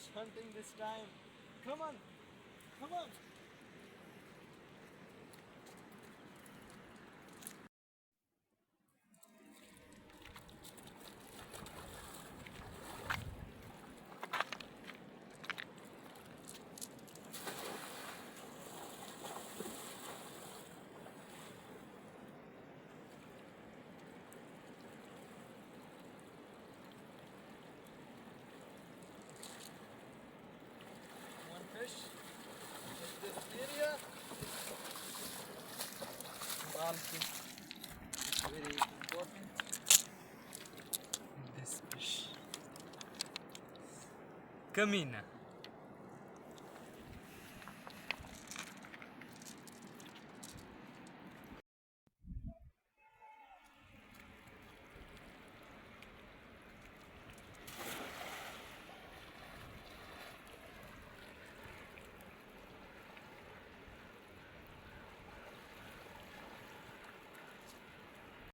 fish hunting this time. Come on, come on. One fish in this area. Also, it's very important. This fish. Camina.